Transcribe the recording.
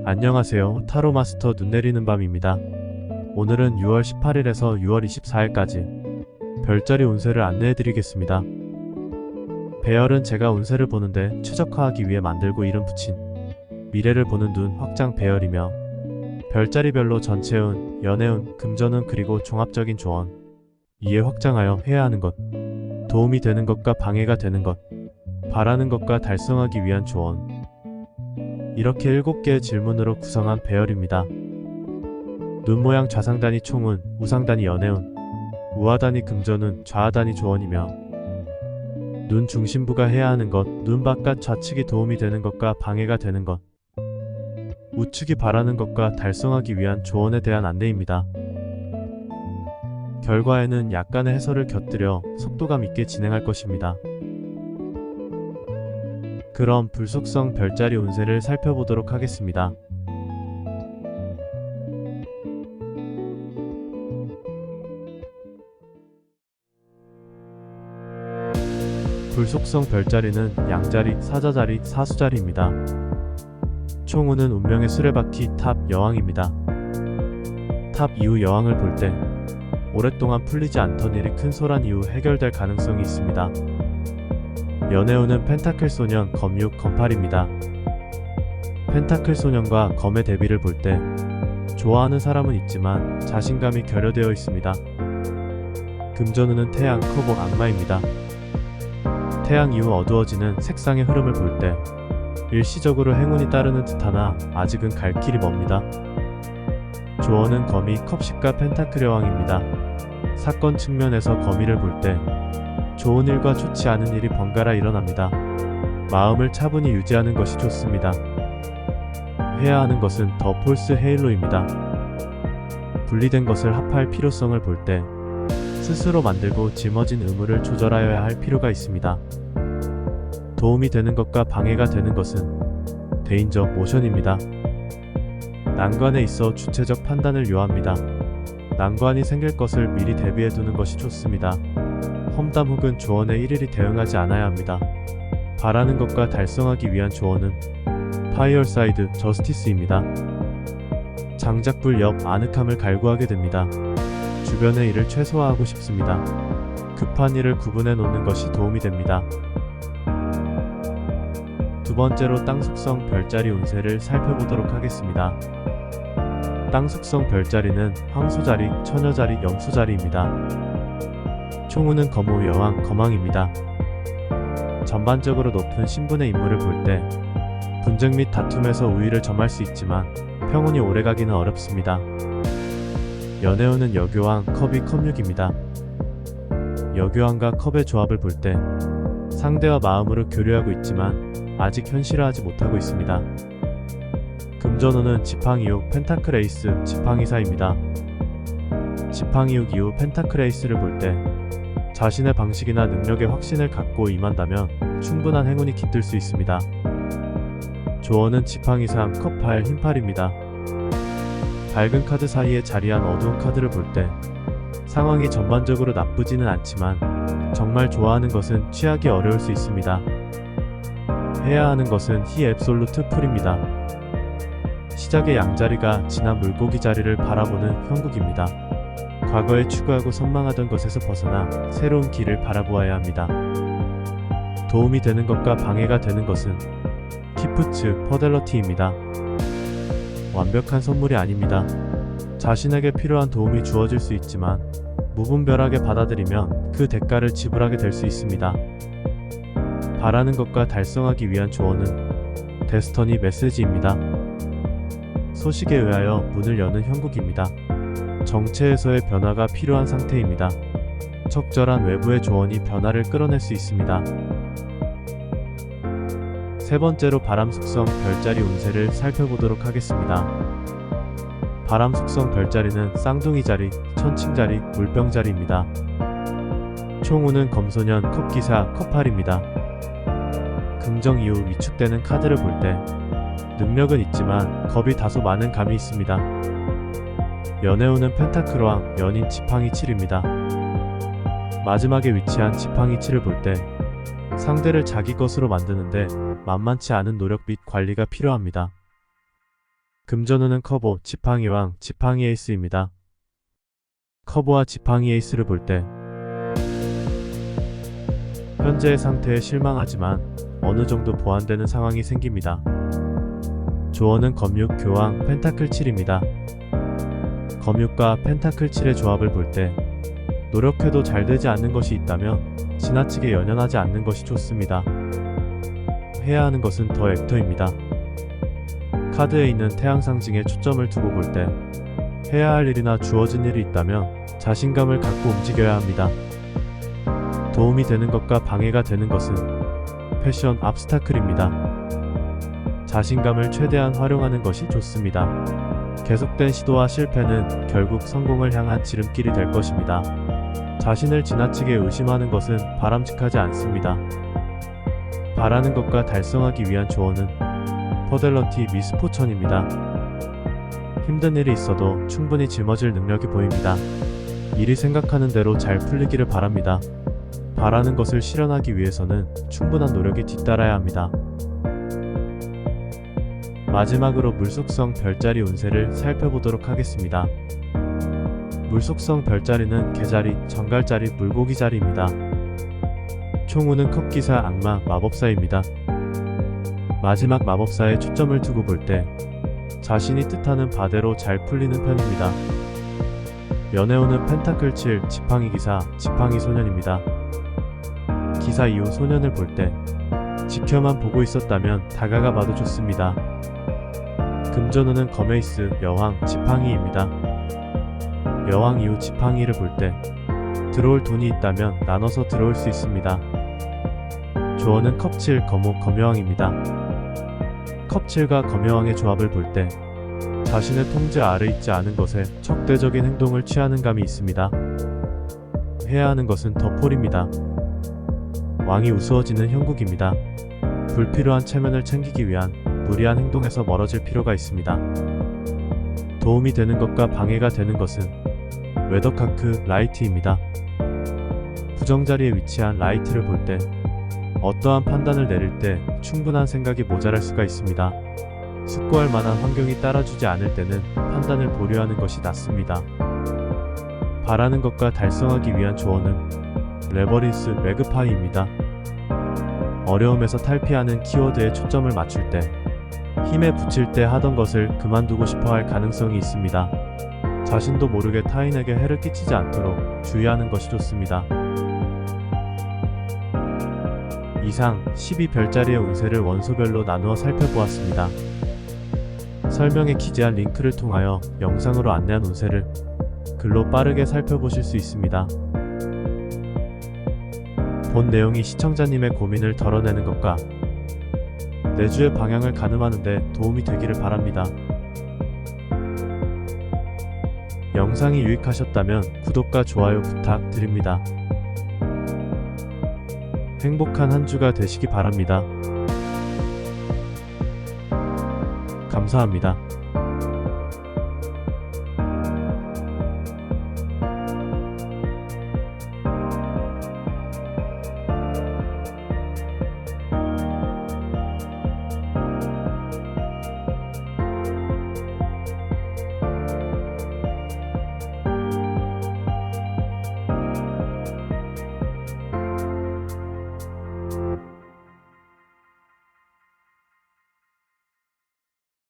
안녕하세요. 타로 마스터 눈 내리는 밤입니다. 오늘은 6월 18일에서 6월 24일까지 별자리 운세를 안내해 드리겠습니다. 배열은 제가 운세를 보는데 최적화하기 위해 만들고 이름 붙인 미래를 보는 눈 확장 배열이며 별자리별로 전체운, 연애운, 금전운 그리고 종합적인 조언 이에 확장하여 해야 하는 것, 도움이 되는 것과 방해가 되는 것, 바라는 것과 달성하기 위한 조언, 이렇게 7개의 질문으로 구성한 배열입니다. 눈 모양 좌상단이 총운, 우상단이 연애운, 우하단이 금전운, 좌하단이 조언이며 눈 중심부가 해야 하는 것, 눈 바깥 좌측이 도움이 되는 것과 방해가 되는 것, 우측이 바라는 것과 달성하기 위한 조언에 대한 안내입니다. 결과에는 약간의 해설을 곁들여 속도감 있게 진행할 것입니다. 그럼 불속성 별자리 운세를 살펴보도록 하겠습니다. 불속성 별자리는 양자리, 사자자리, 사수자리입니다. 총운은 운명의 수레바퀴 탑 여왕입니다. 탑 이후 여왕을 볼 때 오랫동안 풀리지 않던 일이 큰 소란 이후 해결될 가능성이 있습니다. 연애운은 펜타클 소년, 검6, 검8입니다. 펜타클 소년과 검의 대비를 볼 때 좋아하는 사람은 있지만 자신감이 결여되어 있습니다. 금전운은 태양, 커복, 악마입니다. 태양 이후 어두워지는 색상의 흐름을 볼 때 일시적으로 행운이 따르는 듯하나 아직은 갈 길이 멉니다. 조언은 거미, 컵십과 펜타클 여왕입니다. 사건 측면에서 거미를 볼 때 좋은 일과 좋지 않은 일이 번갈아 일어납니다. 마음을 차분히 유지하는 것이 좋습니다. 해야 하는 것은 더 폴스 헤일로입니다. 분리된 것을 합할 필요성을 볼 때 스스로 만들고 짊어진 의무를 조절하여야 할 필요가 있습니다. 도움이 되는 것과 방해가 되는 것은 대인적 모션입니다. 난관에 있어 주체적 판단을 요합니다. 난관이 생길 것을 미리 대비해 두는 것이 좋습니다. 험담 혹은 조언에 일일이 대응하지 않아야 합니다. 바라는 것과 달성하기 위한 조언은 파이어사이드 저스티스입니다. 장작불 옆 아늑함을 갈구하게 됩니다. 주변의 일을 최소화하고 싶습니다. 급한 일을 구분해 놓는 것이 도움이 됩니다. 두 번째로 땅속성 별자리 운세를 살펴보도록 하겠습니다. 땅속성 별자리는 황소자리, 처녀자리, 염소자리입니다. 총운은 검호, 여왕, 검왕입니다. 전반적으로 높은 신분의 인물을 볼 때 분쟁 및 다툼에서 우위를 점할 수 있지만 평온이 오래가기는 어렵습니다. 연애운은 여교왕, 컵이 컵6입니다. 여교왕과 컵의 조합을 볼 때 상대와 마음으로 교류하고 있지만 아직 현실화하지 못하고 있습니다. 금전운은 지팡이육, 펜타클 에이스, 지팡이사입니다. 지팡이육 이후 펜타클 에이스를 볼 때 자신의 방식이나 능력에 확신을 갖고 임한다면 충분한 행운이 깃들 수 있습니다. 조언은 지팡이3, 컵8, 흰8입니다. 밝은 카드 사이에 자리한 어두운 카드를 볼 때 상황이 전반적으로 나쁘지는 않지만 정말 좋아하는 것은 취하기 어려울 수 있습니다. 해야 하는 것은 히 앱솔루트 풀입니다. 시작의 양자리가 지난 물고기 자리를 바라보는 형국입니다. 과거에 추구하고 선망하던 것에서 벗어나 새로운 길을 바라보아야 합니다. 도움이 되는 것과 방해가 되는 것은 키프츠, 퍼델러티입니다. 완벽한 선물이 아닙니다. 자신에게 필요한 도움이 주어질 수 있지만 무분별하게 받아들이면 그 대가를 지불하게 될 수 있습니다. 바라는 것과 달성하기 위한 조언은 데스터니 메시지입니다. 소식에 의하여 문을 여는 형국입니다. 정체에서의 변화가 필요한 상태입니다. 적절한 외부의 조언이 변화를 끌어낼 수 있습니다. 세 번째로 바람 속성 별자리 운세를 살펴보도록 하겠습니다. 바람 속성 별자리는 쌍둥이 자리, 천칭 자리, 물병 자리입니다. 총운은 검소년, 컵기사, 컵8입니다. 긍정 이후 위축되는 카드를 볼 때 능력은 있지만 겁이 다소 많은 감이 있습니다. 연애운은 펜타클왕, 연인 지팡이 7입니다. 마지막에 위치한 지팡이 7을 볼 때 상대를 자기 것으로 만드는데 만만치 않은 노력 및 관리가 필요합니다. 금전운은 커보, 지팡이왕, 지팡이 에이스입니다. 커보와 지팡이 에이스를 볼 때 현재의 상태에 실망하지만 어느 정도 보완되는 상황이 생깁니다. 조언은 검육, 교황, 펜타클 7입니다. 검육과 펜타클 7의 조합을 볼 때 노력해도 잘 되지 않는 것이 있다면 지나치게 연연하지 않는 것이 좋습니다. 해야 하는 것은 더 액터입니다. 카드에 있는 태양 상징에 초점을 두고 볼 때 해야 할 일이나 주어진 일이 있다면 자신감을 갖고 움직여야 합니다. 도움이 되는 것과 방해가 되는 것은 패션 압스타클입니다. 자신감을 최대한 활용하는 것이 좋습니다. 계속된 시도와 실패는 결국 성공을 향한 지름길이 될 것입니다. 자신을 지나치게 의심하는 것은 바람직하지 않습니다. 바라는 것과 달성하기 위한 조언은 퍼델러티 미스포천입니다. 힘든 일이 있어도 충분히 짊어질 능력이 보입니다. 일이 생각하는 대로 잘 풀리기를 바랍니다. 바라는 것을 실현하기 위해서는 충분한 노력이 뒤따라야 합니다. 마지막으로 물속성 별자리 운세를 살펴보도록 하겠습니다. 물속성 별자리는 개자리, 정갈자리, 물고기자리입니다. 총우는 컵기사, 악마, 마법사입니다. 마지막 마법사에 초점을 두고 볼 때 자신이 뜻하는 바대로 잘 풀리는 편입니다. 연애운은 펜타클 7, 지팡이 기사, 지팡이 소년입니다. 기사 이후 소년을 볼 때 지켜만 보고 있었다면 다가가 봐도 좋습니다. 금전운은 검에이스, 여왕, 지팡이입니다. 여왕 이후 지팡이를 볼 때 들어올 돈이 있다면 나눠서 들어올 수 있습니다. 조언은 컵7, 검호, 검여왕입니다. 컵7과 검여왕의 조합을 볼 때 자신의 통제 아래 있지 않은 것에 적대적인 행동을 취하는 감이 있습니다. 해야 하는 것은 덧폴입니다. 왕이 우스워지는 형국입니다. 불필요한 체면을 챙기기 위한 무리한 행동에서 멀어질 필요가 있습니다. 도움이 되는 것과 방해가 되는 것은 웨더카크, 라이트입니다. 부정자리에 위치한 라이트를 볼 때 어떠한 판단을 내릴 때 충분한 생각이 모자랄 수가 있습니다. 숙고할 만한 환경이 따라주지 않을 때는 판단을 보류하는 것이 낫습니다. 바라는 것과 달성하기 위한 조언은 레버리스, 매그파이입니다. 어려움에서 탈피하는 키워드에 초점을 맞출 때 힘에 부칠 때 하던 것을 그만두고 싶어 할 가능성이 있습니다. 자신도 모르게 타인에게 해를 끼치지 않도록 주의하는 것이 좋습니다. 이상 12별자리의 운세를 원소별로 나누어 살펴보았습니다. 설명에 기재한 링크를 통하여 영상으로 안내한 운세를 글로 빠르게 살펴보실 수 있습니다. 본 내용이 시청자님의 고민을 덜어내는 것과 내주의 방향을 가늠하는 데 도움이 되기를 바랍니다. 영상이 유익하셨다면 구독과 좋아요 부탁드립니다. 행복한 한 주가 되시기 바랍니다. 감사합니다.